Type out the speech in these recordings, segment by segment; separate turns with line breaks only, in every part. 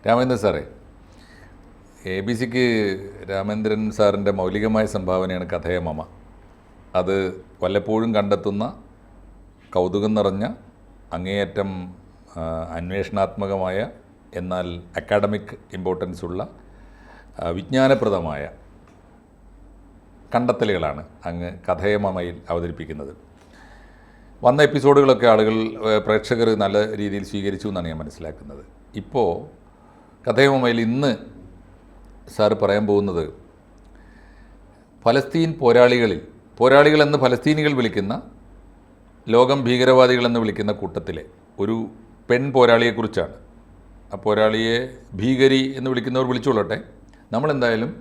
രാമേന്ദ്രൻ സാറേ, ABC-ക്ക് രാമേന്ദ്രൻ സാറിൻ്റെ മൗലികമായ സംഭാവനയാണ് കഥയ മമ. അത് വല്ലപ്പോഴും കണ്ടെത്തുന്ന കൗതുകം നിറഞ്ഞ അങ്ങേയറ്റം അന്വേഷണാത്മകമായ എന്നാൽ അക്കാഡമിക് ഇമ്പോർട്ടൻസ് ഉള്ള വിജ്ഞാനപ്രദമായ കണ്ടെത്തലുകളാണ് അങ്ങ് കഥയ മമയിൽ അവതരിപ്പിക്കുന്നത്. വന്ന എപ്പിസോഡുകളൊക്കെ പ്രേക്ഷകർ നല്ല രീതിയിൽ സ്വീകരിച്ചു എന്നാണ് ഞാൻ മനസ്സിലാക്കുന്നത്. ഇപ്പോൾ കഥയ മമയിൽ ഇന്ന് സാറ് പറയാൻ പോകുന്നത് ഫലസ്തീൻ പോരാളികളെന്ന് ഫലസ്തീനികൾ വിളിക്കുന്ന, ലോകം ഭീകരവാദികളെന്ന് വിളിക്കുന്ന കൂട്ടത്തിലെ ഒരു പെൺ പോരാളിയെക്കുറിച്ചാണ്. ആ പോരാളിയെ ഭീകരി എന്ന് വിളിക്കുന്നവർ വിളിച്ചുകൊള്ളട്ടെ. നമ്മളെന്തായാലും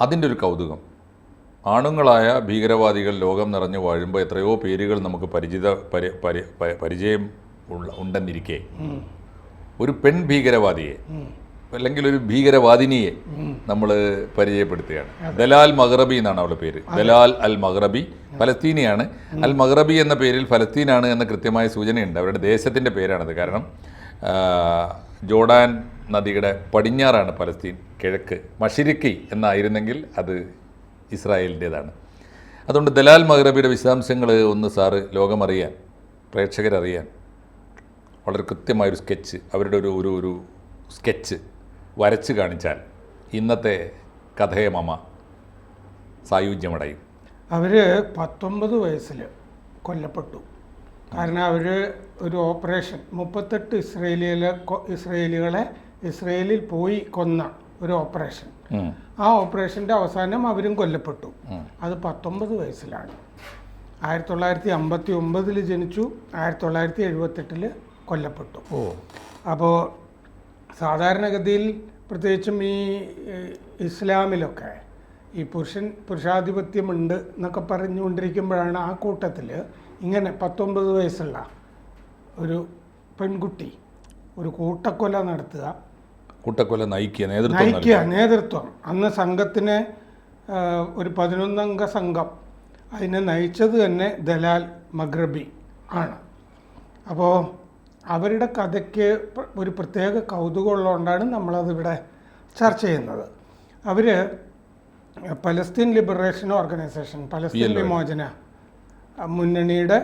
അതിൻ്റെ ഒരു കൗതുകം, ആണുങ്ങളായ ഭീകരവാദികൾ ലോകം നിറഞ്ഞു വാഴുമ്പോൾ എത്രയോ പേരുകൾ നമുക്ക് പരിചയം ഉണ്ടെന്നിരിക്കെ ഒരു പെൺ ഭീകരവാദിയെ അല്ലെങ്കിൽ ഒരു ഭീകരവാദിനിയെ നമ്മൾ പരിചയപ്പെടുത്തുകയാണ്. ദലാൽ മഗ്റബി എന്നാണ് അവളുടെ പേര്. ദലാൽ അൽ മഗ്റബി ഫലസ്തീനിയാണ്. അൽ മഗ്റബി എന്ന പേരിൽ ഫലസ്തീനാണ് എന്ന കൃത്യമായ സൂചനയുണ്ട്. അവരുടെ ദേശത്തിൻ്റെ പേരാണത്. കാരണം ജോർഡാൻ നദിയുടെ പടിഞ്ഞാറാണ് ഫലസ്തീൻ, കിഴക്ക് മഷിരിക്കി എന്നായിരുന്നെങ്കിൽ അത് ഇസ്രായേലിൻ്റേതാണ്. അതുകൊണ്ട് ദലാൽ മഗ്റബിയുടെ വിശദാംശങ്ങൾ ഒന്ന് സാറ് ലോകമറിയാൻ, പ്രേക്ഷകരറിയാൻ വളരെ കൃത്യമായൊരു സ്കെച്ച്, അവരുടെ ഒരു സ്കെച്ച് വരച്ച് കാണിച്ചാൽ ഇന്നത്തെ കഥയ മമ സായുജ്യമടയും.
അവർ 19 വയസ്സിൽ കൊല്ലപ്പെട്ടു. കാരണം അവർ ഒരു ഓപ്പറേഷൻ 38 ഇസ്രയേലികളെ ഇസ്രയേലിൽ പോയി കൊന്ന ഒരു ഓപ്പറേഷൻ. ആ ഓപ്പറേഷൻ്റെ അവസാനം അവരും കൊല്ലപ്പെട്ടു. അത് 19 വയസ്സിലാണ്. 1959 ജനിച്ചു, 1978 കൊല്ലപ്പെട്ടു. അപ്പോൾ സാധാരണഗതിയിൽ പ്രത്യേകിച്ചും ഈ ഇസ്ലാമിലൊക്കെ ഈ പുരുഷാധിപത്യമുണ്ട് എന്നൊക്കെ പറഞ്ഞുകൊണ്ടിരിക്കുമ്പോഴാണ് ആ കൂട്ടത്തിൽ ഇങ്ങനെ 19 വയസ്സുള്ള ഒരു പെൺകുട്ടി ഒരു കൂട്ടക്കൊല നടത്തുക,
കൂട്ടക്കൊല നയിക്കുക,
നേതൃത്വം. അന്ന് സംഘത്തിന് ഒരു 11 അംഗ സംഘം, അതിനെ നയിച്ചത് തന്നെ ദലാൽ മഗ്റബി ആണ്. അപ്പോൾ അവരുടെ കഥയ്ക്ക് ഒരു പ്രത്യേക കൗതുകമുള്ളതുകൊണ്ടാണ് നമ്മളതിവിടെ ചർച്ച ചെയ്യുന്നത്. അവർ പലസ്തീൻ ലിബറേഷൻ ഓർഗനൈസേഷൻ, പലസ്തീൻ വിമോചന മുന്നണിയുടെ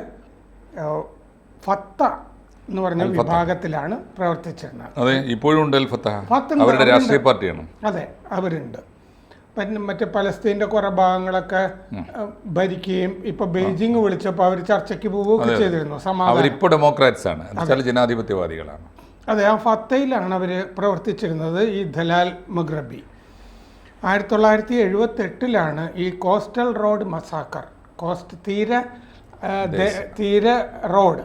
ഫത്ത എന്ന് പറഞ്ഞ വിഭാഗത്തിലാണ് പ്രവർത്തിച്ചിരുന്നത്. അതെ, അവരുണ്ട്. പിന്നെ മറ്റേ പലസ്തീൻ്റെ കുറേ ഭാഗങ്ങളൊക്കെ ഭരിക്കുകയും ഇപ്പൊ ബെയ്ജിങ് വിളിച്ചപ്പോൾ അവർ ചർച്ചയ്ക്ക് പോവുകയൊക്കെ ചെയ്തിരുന്നു.
ജനാധിപത്യവാദികളാണ്.
അതെ, ആ ഫത്തയിലാണ് അവർ പ്രവർത്തിച്ചിരുന്നത്. ഈ ദലാൽ മഗ്റബി 1978 ഈ കോസ്റ്റൽ റോഡ് മസാക്കർ, തീര റോഡ്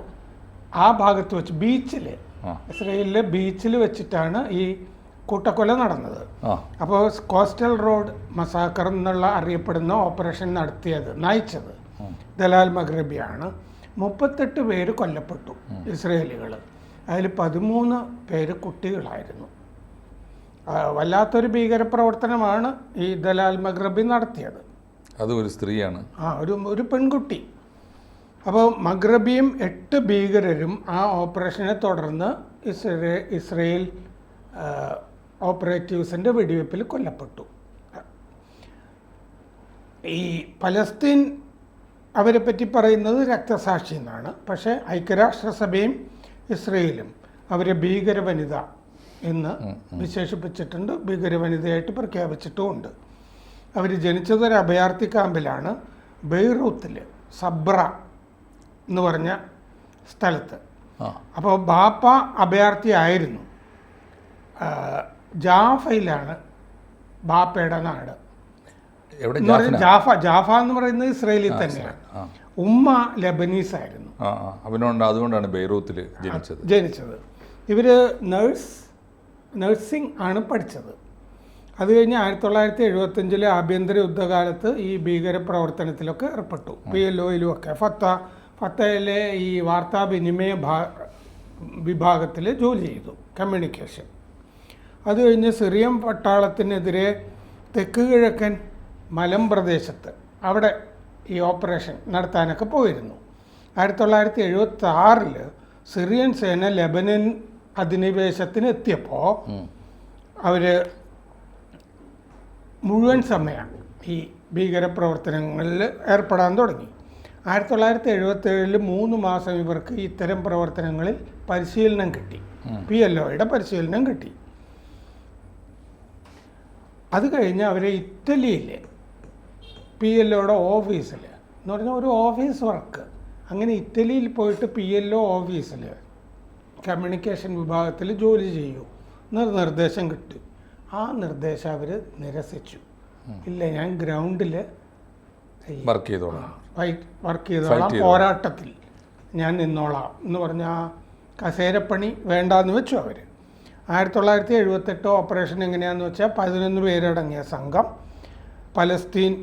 ആ ഭാഗത്ത് വെച്ച് ബീച്ചിൽ, ഇസ്രയേലിലെ ബീച്ചിൽ വെച്ചിട്ടാണ് ഈ കൂട്ടക്കൊല നടന്നത്. അപ്പോൾ കോസ്റ്റൽ റോഡ് മസാക്കർ എന്നുള്ള അറിയപ്പെടുന്ന ഓപ്പറേഷൻ നയിച്ചത് ദലാൽ മഗ്റബിയാണ്. 38 പേര് കൊല്ലപ്പെട്ടു ഇസ്രയേലികൾ. അതിൽ 13 പേര് കുട്ടികളായിരുന്നു. വല്ലാത്തൊരു ഭീകരപ്രവർത്തനമാണ് ഈ ദലാൽ മഗ്റബി നടത്തിയത്.
അത് ഒരു സ്ത്രീയാണ്,
ഒരു പെൺകുട്ടി. അപ്പോൾ മഗ്റബിയും 8 ഭീകരരും ആ ഓപ്പറേഷനെ തുടർന്ന് ഇസ്രയേൽ ഓപ്പറേറ്റീവ്സിൻ്റെ വെടിവെപ്പിൽ കൊല്ലപ്പെട്ടു. ഈ പലസ്തീൻ അവരെ പറ്റി പറയുന്നത് രക്തസാക്ഷി എന്നാണ്. പക്ഷേ ഐക്യരാഷ്ട്രസഭയും ഇസ്രയേലും അവരെ ഭീകരവനിത എന്ന് വിശേഷിപ്പിച്ചിട്ടുണ്ട്, ഭീകരവനിതയായിട്ട് പ്രഖ്യാപിച്ചിട്ടുമുണ്ട്. അവർ ജനിച്ചതൊരു അഭയാർത്ഥി ക്യാമ്പിലാണ്, ബെയ്റൂത്തിൽ സബ്ര എന്ന് പറഞ്ഞ സ്ഥലത്ത്. അപ്പോൾ ബാപ്പ അഭയാർത്ഥി ആയിരുന്നു. ജാഫയിലാണ് ബാപ്പയുടെ നാട്. ജാഫ എന്ന് പറയുന്നത് ഇസ്രയേലിൽ തന്നെയാണ്. ഉമ്മ ലബനീസ് ആയിരുന്നു.
അതുകൊണ്ടാണ് ബെയ്റൂത്തിൽ
ജനിച്ചത്. ഇവർ നഴ്സിംഗ് ആണ് പഠിച്ചത്. അത് കഴിഞ്ഞ് 1975 ആഭ്യന്തര യുദ്ധകാലത്ത് ഈ ഭീകര പ്രവർത്തനത്തിലൊക്കെ ഏർപ്പെട്ടു. PLOയിലും ഒക്കെ ഫത്തയിലെ ഈ വാർത്താവിനിമയ വിഭാഗത്തിൽ ജോലി ചെയ്തു, കമ്മ്യൂണിക്കേഷൻ. അത് കഴിഞ്ഞ് സിറിയൻ പട്ടാളത്തിനെതിരെ തെക്ക് കിഴക്കൻ മലമ്പ്രദേശത്ത് അവിടെ ഈ ഓപ്പറേഷൻ നടത്താനൊക്കെ പോയിരുന്നു. 1976 സിറിയൻ സേന ലെബനൻ അധിനിവേശത്തിന് എത്തിയപ്പോൾ അവർ മുഴുവൻ സമയം ഈ ഭീകരപ്രവർത്തനങ്ങളിൽ ഏർപ്പെടാൻ തുടങ്ങി. 1977 3 മാസം ഇവർക്ക് ഇത്തരം പ്രവർത്തനങ്ങളിൽ പരിശീലനം കിട്ടി, PLOയുടെ പരിശീലനം കിട്ടി. അത് കഴിഞ്ഞ് അവരെ ഇറ്റലിയിലെ PLOയുടെ ഓഫീസിൽ എന്ന് പറഞ്ഞാൽ ഒരു ഓഫീസ് വർക്ക്, അങ്ങനെ ഇറ്റലിയിൽ പോയിട്ട് PLO ഓഫീസിൽ കമ്മ്യൂണിക്കേഷൻ വിഭാഗത്തിൽ ജോലി ചെയ്യൂ എന്നൊരു നിർദ്ദേശം കിട്ടി. ആ നിർദ്ദേശം അവർ നിരസിച്ചു. ഇല്ല, ഞാൻ ഗ്രൗണ്ടിൽ
വർക്ക് ചെയ്തോളാം,
പോരാട്ടത്തിൽ ഞാൻ നിന്നോളാം എന്ന് പറഞ്ഞ ആ കസേരപ്പണി വേണ്ടാന്ന് വെച്ചു അവർ. 1978 ഓപ്പറേഷൻ എങ്ങനെയാണെന്ന് വെച്ചാൽ 11 പേരടങ്ങിയ സംഘം പലസ്തീൻ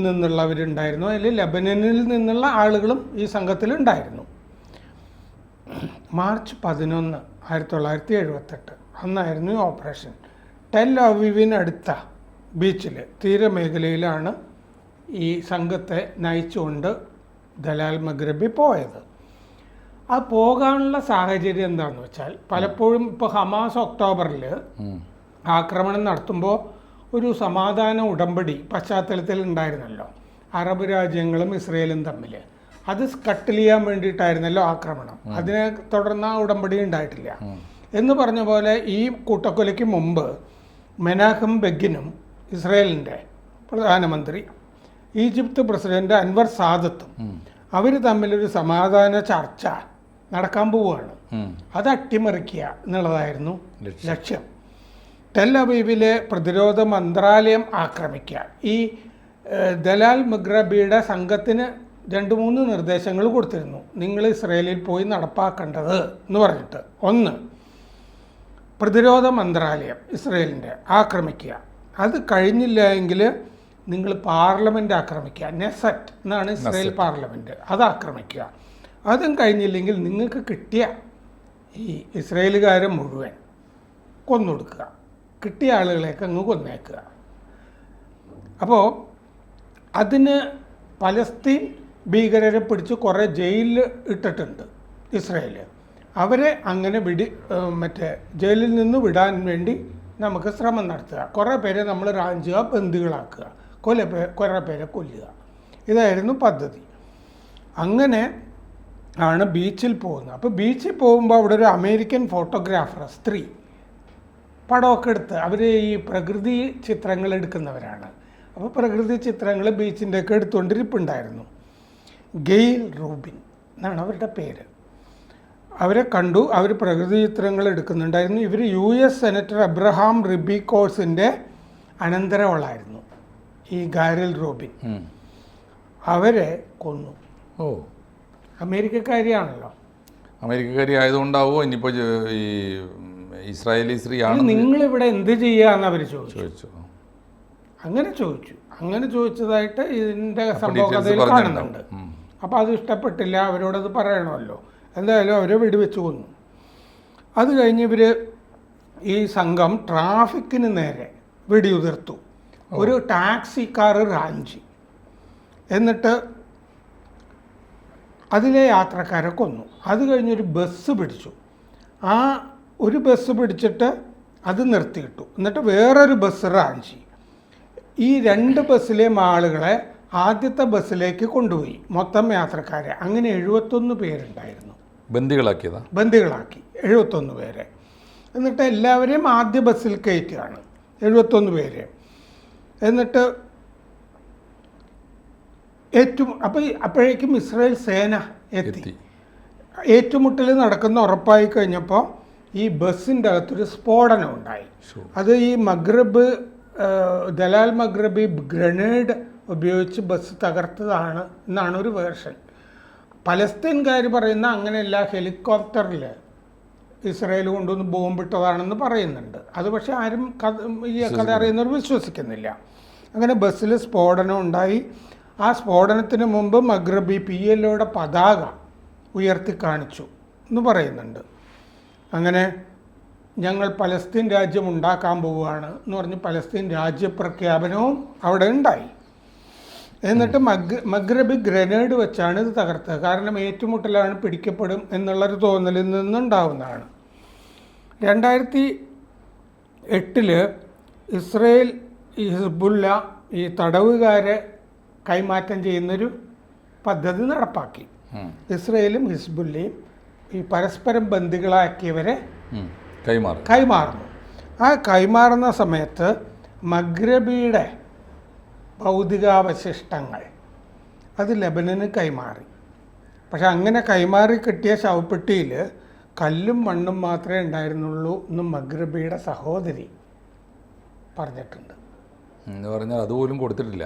നിന്നുള്ളവരുണ്ടായിരുന്നു. അതിൽ ലെബനനിൽ നിന്നുള്ള ആളുകളും ഈ സംഘത്തിലുണ്ടായിരുന്നു. മാർച്ച് 11, 1978 അന്നായിരുന്നു ഈ ഓപ്പറേഷൻ. ടെൽ അവീവിനടുത്ത ബീച്ചിൽ തീരമേഖലയിലാണ് ഈ സംഘത്തെ നയിച്ചുകൊണ്ട് ദലാൽ മഗ്രബി പോയത്. ആ പോകാനുള്ള സാഹചര്യം എന്താണെന്ന് വെച്ചാൽ, പലപ്പോഴും ഇപ്പോൾ ഹമാസ് ഒക്ടോബറിൽ ആക്രമണം നടത്തുമ്പോൾ ഒരു സമാധാന ഉടമ്പടി പശ്ചാത്തലത്തിൽ ഉണ്ടായിരുന്നല്ലോ, അറബ് രാജ്യങ്ങളും ഇസ്രയേലും തമ്മിൽ. അത് കട്ടിൽ ചെയ്യാൻ വേണ്ടിയിട്ടായിരുന്നല്ലോ ആക്രമണം. അതിനെ തുടർന്ന് ആ ഉടമ്പടി ഉണ്ടായിട്ടില്ല. എന്ന് പറഞ്ഞ പോലെ ഈ കൂട്ടക്കൊലയ്ക്ക് മുമ്പ് മെനാഹം ബെഗിനും ഇസ്രയേലിൻ്റെ പ്രധാനമന്ത്രി ഈജിപ്ത് പ്രസിഡന്റ് അൻവർ സാദത്തും അവർ തമ്മിലൊരു സമാധാന ചർച്ച നടക്കാൻ പോവുകയാണ്. അത് അട്ടിമറിക്കുക എന്നുള്ളതായിരുന്നു ലക്ഷ്യം. ടെൽ അവീവിലെ പ്രതിരോധ മന്ത്രാലയം ആക്രമിക്കുക. ഈ ദലാൽ മഗ്രബിയുടെ സംഘത്തിന് 2-3 നിർദ്ദേശങ്ങൾ കൊടുത്തിരുന്നു, നിങ്ങൾ ഇസ്രയേലിൽ പോയി നടപ്പാക്കേണ്ടത് എന്ന് പറഞ്ഞിട്ട്. ഒന്ന്, പ്രതിരോധ മന്ത്രാലയം ഇസ്രയേലിൻ്റെ ആക്രമിക്കുക. അത് കഴിഞ്ഞില്ല എങ്കിൽ നിങ്ങൾ പാർലമെൻറ്റ് ആക്രമിക്കുക, നെസറ്റ് എന്നാണ് ഇസ്രയേൽ പാർലമെൻറ്റ്, അത് ആക്രമിക്കുക. അതും കഴിഞ്ഞില്ലെങ്കിൽ നിങ്ങൾക്ക് കിട്ടിയ ഈ ഇസ്രയേലുകാരെ മുഴുവൻ കൊന്നൊടുക്കുക, കിട്ടിയ ആളുകളെയൊക്കെ അങ്ങ് കൊന്നേക്കുക. അപ്പോൾ അതിന് പലസ്തീൻ ഭീകരരെ പിടിച്ച് കുറേ ജയിലിൽ ഇട്ടിട്ടുണ്ട് ഇസ്രയേൽ. അവരെ അങ്ങനെ ജയിലിൽ നിന്ന് വിടാൻ വേണ്ടി നമുക്ക് ശ്രമം നടത്തുക, കുറേ പേരെ നമ്മൾ റാഞ്ചുക, ബന്ദികളാക്കുക, കുറേ പേരെ കൊല്ലുക. ഇതായിരുന്നു പദ്ധതി. അങ്ങനെ ആണ് ബീച്ചിൽ പോകുന്നത്. അപ്പോൾ ബീച്ചിൽ പോകുമ്പോൾ അവിടെ ഒരു അമേരിക്കൻ ഫോട്ടോഗ്രാഫർ സ്ത്രീ പടമൊക്കെ എടുത്ത്, അവർ ഈ പ്രകൃതി ചിത്രങ്ങൾ എടുക്കുന്നവരാണ്. അപ്പോൾ പ്രകൃതി ചിത്രങ്ങൾ ബീച്ചിൻ്റെയൊക്കെ എടുത്തുകൊണ്ടിരിപ്പുണ്ടായിരുന്നു. ഗെയിൽ റൂബിൻ എന്നാണ് അവരുടെ പേര്. അവരെ കണ്ടു, അവർ പ്രകൃതി ചിത്രങ്ങൾ എടുക്കുന്നുണ്ടായിരുന്നു. ഇവർ US സെനറ്റർ അബ്രഹാം റിബിക്കോഴ്സിൻ്റെ അനന്തരവളായിരുന്നു ഈ ഗാരിൽ റൂബിൻ. അവരെ കൊന്നു.
ഓ,
അമേരിക്കക്കാരിയാണല്ലോ.
അമേരിക്കക്കാരി ആയതുകൊണ്ടാവോ ഇനിയിപ്പോൾ ഈ ഇസ്രായേലി സ്ത്രീയാണ്
നിങ്ങളിവിടെ എന്ത് ചെയ്യാന്ന് അവർ ചോദിച്ചു. അങ്ങനെ ചോദിച്ചതായിട്ട് ഇതിൻ്റെ സംഭവ കഥയിൽ കാണുന്നുണ്ട്. അപ്പോൾ അത് ഇഷ്ടപ്പെട്ടില്ല, അവരോടത് പറയണമല്ലോ. എന്തായാലും അവരെ വെടിവെച്ച് കൊന്നു. അത് കഴിഞ്ഞ് ഇവർ ഈ സംഘം ട്രാഫിക്കിന് നേരെ വെടിയുതിർത്തു. ഒരു ടാക്സി കാർ റാഞ്ചി, എന്നിട്ട് അതിലെ യാത്രക്കാരെ കൊന്നു. അത് കഴിഞ്ഞൊരു ബസ് പിടിച്ചു. ആ ഒരു ബസ് പിടിച്ചിട്ട് അത് നിർത്തിയിട്ടു. എന്നിട്ട് വേറൊരു ബസ് റാഞ്ചി. ഈ 2 ബസ്സിലെയും ആളുകളെ ആദ്യത്തെ ബസ്സിലേക്ക് കൊണ്ടുപോയി, മൊത്തം യാത്രക്കാരെ. അങ്ങനെ 71 പേരുണ്ടായിരുന്നു. ബന്ദികളാക്കി 71 പേരെ. എന്നിട്ട് എല്ലാവരെയും ആദ്യ ബസ്സിൽ കയറ്റുകയാണ്, 71 പേരെ. എന്നിട്ട് അപ്പോഴേക്കും ഇസ്രായേൽ സേന എത്തി. ഏറ്റുമുട്ടൽ നടക്കുന്ന ഉറപ്പായി കഴിഞ്ഞപ്പോൾ ഈ ബസ്സിൻ്റെ അകത്തൊരു സ്ഫോടനം ഉണ്ടായി. അത് ഈ ദലാൽ മഗ്രബി ഗ്രനേഡ് ഉപയോഗിച്ച് ബസ് തകർത്തതാണ് എന്നാണ് ഒരു വേർഷൻ. പലസ്തീൻകാർ പറയുന്ന അങ്ങനെയല്ല, ഹെലികോപ്റ്ററിൽ ഇസ്രായേൽ കൊണ്ടുവന്ന് ബോംബിട്ടതാണെന്ന് പറയുന്നുണ്ട്. അത് പക്ഷേ ആരും ഈ കഥ അറിയുന്നവർ വിശ്വസിക്കുന്നില്ല. അങ്ങനെ ബസ്സിൽ സ്ഫോടനം ഉണ്ടായി. ആ സ്ഫോടനത്തിന് മുമ്പ് മഗ്രബി PLOയുടെ പതാക ഉയർത്തി കാണിച്ചു എന്ന് പറയുന്നുണ്ട്. അങ്ങനെ ഞങ്ങൾ പലസ്തീൻ രാജ്യം ഉണ്ടാക്കാൻ പോവുകയാണ് എന്ന് പറഞ്ഞ് പലസ്തീൻ രാജ്യപ്രഖ്യാപനവും അവിടെ ഉണ്ടായി. എന്നിട്ട് മഗ്രബി ഗ്രനേഡ് വെച്ചാണ് ഇത് തകർത്തത്. കാരണം ഏറ്റുമുട്ടലാണ്, പിടിക്കപ്പെടും എന്നുള്ളൊരു തോന്നലിൽ നിന്നുണ്ടാവുന്നതാണ്. 8 ഇസ്രയേൽ ഈ ഹിസ്ബുള്ള ഈ തടവുകാരെ കൈമാറ്റം ചെയ്യുന്നൊരു പദ്ധതി നടപ്പാക്കി. ഇസ്രയേലും ഹിസ്ബുല്ലയും ഈ പരസ്പരം ബന്ദികളാക്കിയവരെ കൈമാറുന്നു. ആ കൈമാറുന്ന സമയത്ത് മഗ്രബിയുടെ ഭൗതികാവശിഷ്ടങ്ങൾ അത് ലെബനന് കൈമാറി. പക്ഷെ അങ്ങനെ കൈമാറി കിട്ടിയ ശവപ്പെട്ടിയിൽ കല്ലും മണ്ണും മാത്രമേ ഉണ്ടായിരുന്നുള്ളൂ എന്ന് മഗ്രബിയുടെ സഹോദരി പറഞ്ഞിട്ടുണ്ട്.
എന്ന് പറഞ്ഞാൽ അതുപോലും കൊടുത്തിട്ടില്ല.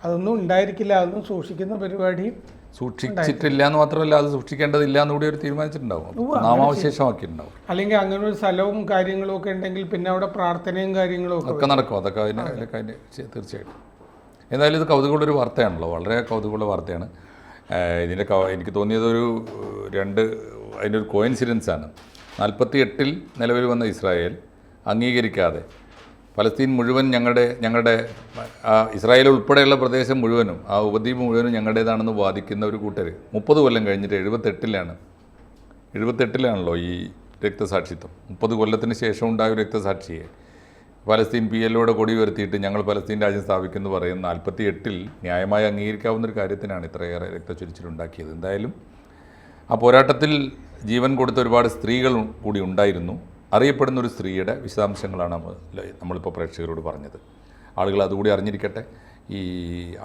അതൊന്നും ഉണ്ടായിരിക്കില്ല. അതൊന്നും സൂക്ഷിക്കുന്ന പരിപാടിയും
സൂക്ഷിച്ചിട്ടില്ല എന്ന് മാത്രമല്ല, അത് സൂക്ഷിക്കേണ്ടതില്ല എന്നുകൂടി അവർ തീരുമാനിച്ചിട്ടുണ്ടാവും, നാമാവശേഷമാക്കിയിട്ടുണ്ടാവും.
അല്ലെങ്കിൽ അങ്ങനെ ഒരു സ്ഥലവും കാര്യങ്ങളും ഒക്കെ ഉണ്ടെങ്കിൽ പിന്നെ അവിടെ പ്രാർത്ഥനയും കാര്യങ്ങളും
ഒക്കെ നടക്കും. അതൊക്കെ അതിന് തീർച്ചയായിട്ടും. എന്തായാലും ഇത് കൗതുകമുള്ളൊരു വാർത്തയാണല്ലോ, വളരെ കൗതുകമുള്ള വാർത്തയാണ്. ഇതിൻ്റെ എനിക്ക് തോന്നിയതൊരു അതിനൊരു കോയിൻസിഡൻസാണ്. 48 നിലവിൽ വന്ന ഇസ്രായേൽ അംഗീകരിക്കാതെ പലസ്തീൻ മുഴുവൻ ഞങ്ങളുടെ ഇസ്രായേൽ ഉൾപ്പെടെയുള്ള പ്രദേശം മുഴുവനും ആ ഉപദ്വീപ് മുഴുവനും ഞങ്ങളുടേതാണെന്ന് വാദിക്കുന്ന ഒരു കൂട്ടർ 30 കൊല്ലം കഴിഞ്ഞിട്ട് 78-ലാണല്ലോ ഈ രക്തസാക്ഷിത്വം. 30 കൊല്ലത്തിന് ശേഷം ഉണ്ടായ രക്തസാക്ഷിയെ പലസ്തീൻ PLOയുടെ കൊടി ഉയർത്തിയിട്ട് ഞങ്ങൾ പലസ്തീൻ രാജ്യം സ്ഥാപിക്കുന്നു പറയുന്ന 48 ന്യായമായി അംഗീകരിക്കാവുന്നൊരു കാര്യത്തിനാണ് ഇത്രയേറെ രക്തച്ചൊരിച്ചിലുണ്ടാക്കിയത്. എന്തായാലും ആ പോരാട്ടത്തിൽ ജീവൻ കൊടുത്ത ഒരുപാട് സ്ത്രീകൾ കൂടി ഉണ്ടായിരുന്നു. അറിയപ്പെടുന്ന ഒരു സ്ത്രീയുടെ വിശദാംശങ്ങളാണ് നമ്മളിപ്പോൾ പ്രേക്ഷകരോട് പറഞ്ഞത്. ആളുകൾ അതുകൂടി അറിഞ്ഞിരിക്കട്ടെ. ഈ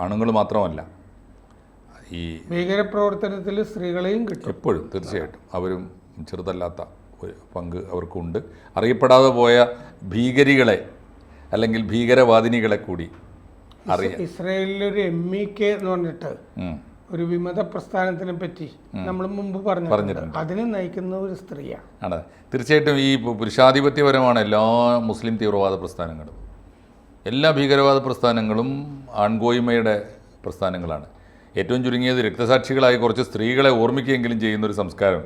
ആണുങ്ങൾ മാത്രമല്ല, ഈ
ഭീകരപ്രവർത്തനത്തിൽ സ്ത്രീകളെയും കിട്ടും
എപ്പോഴും. തീർച്ചയായിട്ടും അവരും ചെറുതല്ലാത്ത ഒരു പങ്ക് അവർക്കുണ്ട്. അറിയപ്പെടാതെ പോയ ഭീകരികളെ അല്ലെങ്കിൽ ഭീകരവാദിനികളെ കൂടി അറിയാം.
ഇസ്രായേലിലൊരു MEK എന്ന് പറഞ്ഞിട്ട് ഒരു വിമത പ്രസ്ഥാനത്തിനെ പറ്റി നമ്മൾ മുമ്പ് പറഞ്ഞിട്ടുണ്ട്. അതിനെ നയിക്കുന്ന ഒരു സ്ത്രീയാണ്.
ആണ്. തീർച്ചയായിട്ടും ഈ പുരുഷാധിപത്യപരമാണ് എല്ലാ മുസ്ലിം തീവ്രവാദ പ്രസ്ഥാനങ്ങളും. എല്ലാ ഭീകരവാദ പ്രസ്ഥാനങ്ങളും ആൺകോയ്മയുടെ പ്രസ്ഥാനങ്ങളാണ്. ഏറ്റവും ചുരുങ്ങിയത് രക്തസാക്ഷികളായി കുറച്ച് സ്ത്രീകളെ ഓർമ്മിക്കുകയെങ്കിലും ചെയ്യുന്നൊരു സംസ്കാരം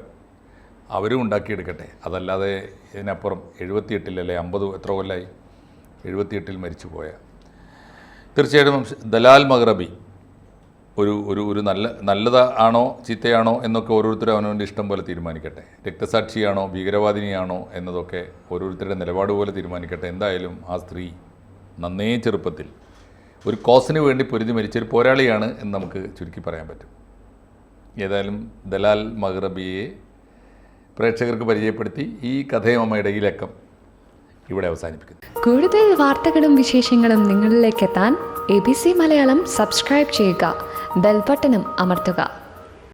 അവരും ഉണ്ടാക്കിയെടുക്കട്ടെ. അതല്ലാതെ ഇതിനപ്പുറം 78 അല്ലെ 50 എത്ര കൊല്ലമായി 78 മരിച്ചു പോയ തീർച്ചയായിട്ടും ദലാൽ മഗ്റബി ഒരു നല്ലതാണോ ചീത്തയാണോ എന്നൊക്കെ ഓരോരുത്തരും അവനവൻ്റെ ഇഷ്ടം പോലെ തീരുമാനിക്കട്ടെ. രക്തസാക്ഷിയാണോ ഭീകരവാദിനിയാണോ എന്നതൊക്കെ ഓരോരുത്തരുടെ നിലപാട് പോലെ തീരുമാനിക്കട്ടെ. എന്തായാലും ആ സ്ത്രീ നന്നേ ചെറുപ്പത്തിൽ ഒരു കോസിന് വേണ്ടി പൊരുതി മരിച്ചൊരു പോരാളിയാണ് എന്ന് നമുക്ക് ചുരുക്കി പറയാൻ പറ്റും. ഏതായാലും ദലാൽ മഗ്റബിയെ പ്രേക്ഷകർക്ക് പരിചയപ്പെടുത്തി ഈ കഥയമ്മയുടെ ഈ ലക്കം ഇവിടെ അവസാനിപ്പിക്കുന്നു.
കൂടുതൽ വാർത്തകളും വിശേഷങ്ങളും നിങ്ങളിലേക്ക് എത്താൻ ABC മലയാളം സബ്സ്ക്രൈബ് ചെയ്യുക, ബെൽബട്ടനും അമർത്തുക.